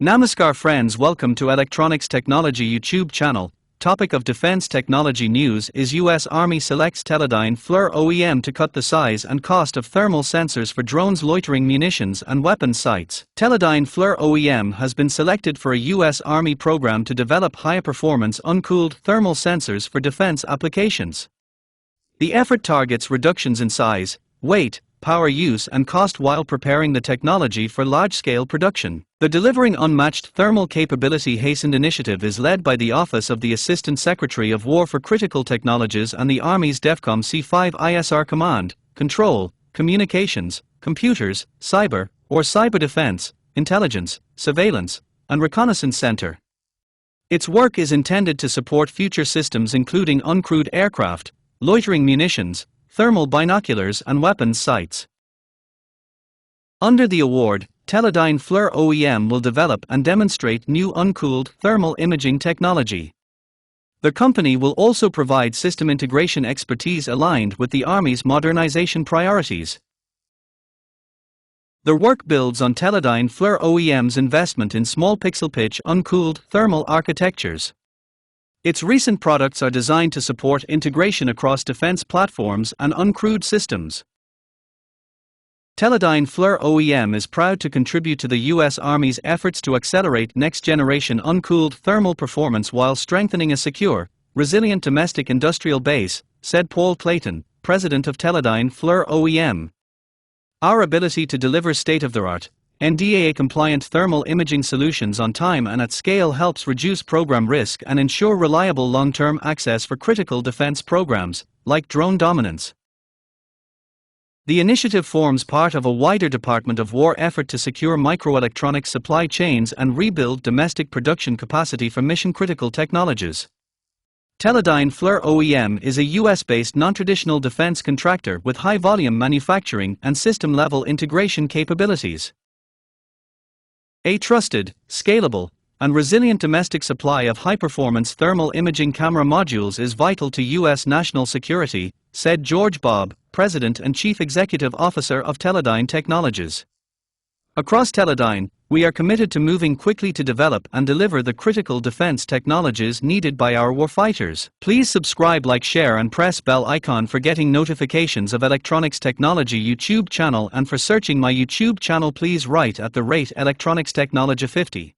Namaskar friends, welcome to Electronics Technology YouTube channel. Topic of defense technology news is US Army selects Teledyne FLIR OEM to cut the size and cost of thermal sensors for drones, loitering munitions and weapons sights. Teledyne FLIR OEM has been selected for a US Army program to develop high-performance uncooled thermal sensors for defense applications. The effort targets reductions in size, weight, power use and cost while preparing the technology for large-scale production. The Delivering Unmatched Thermal Capability Hastened initiative is led by the Office of the Assistant Secretary of War for Critical Technologies and the Army's DEFCOM C5 ISR Command, Control, Communications, Computers, Cyber, or Cyber Defense, Intelligence, Surveillance, and Reconnaissance Center. Its work is intended to support future systems including uncrewed aircraft, loitering munitions, thermal binoculars and weapons sights. Under the award, Teledyne FLIR OEM will develop and demonstrate new uncooled thermal imaging technology. The company will also provide system integration expertise aligned with the Army's modernization priorities. The work builds on Teledyne FLIR OEM's investment in small pixel pitch uncooled thermal architectures. Its recent products are designed to support integration across defense platforms and uncrewed systems. Teledyne FLIR OEM is proud to contribute to the U.S. Army's efforts to accelerate next-generation uncooled thermal performance while strengthening a secure, resilient domestic industrial base, said Paul Clayton, president of Teledyne FLIR OEM. Our ability to deliver state-of-the-art, NDAA-compliant thermal imaging solutions on time and at scale helps reduce program risk and ensure reliable long-term access for critical defense programs, like drone dominance. The initiative forms part of a wider Department of War effort to secure microelectronics supply chains and rebuild domestic production capacity for mission-critical technologies. Teledyne FLIR OEM is a US-based non-traditional defense contractor with high-volume manufacturing and system-level integration capabilities. A trusted, scalable, and resilient domestic supply of high-performance thermal imaging camera modules is vital to U.S. national security, said George Bobb, President and Chief Executive Officer of Teledyne Technologies. Across Teledyne, we are committed to moving quickly to develop and deliver the critical defense technologies needed by our warfighters. Please subscribe, like, share and press bell icon for getting notifications of Electronics Technology YouTube channel, and for searching my YouTube channel please write @Electronics Technology 50.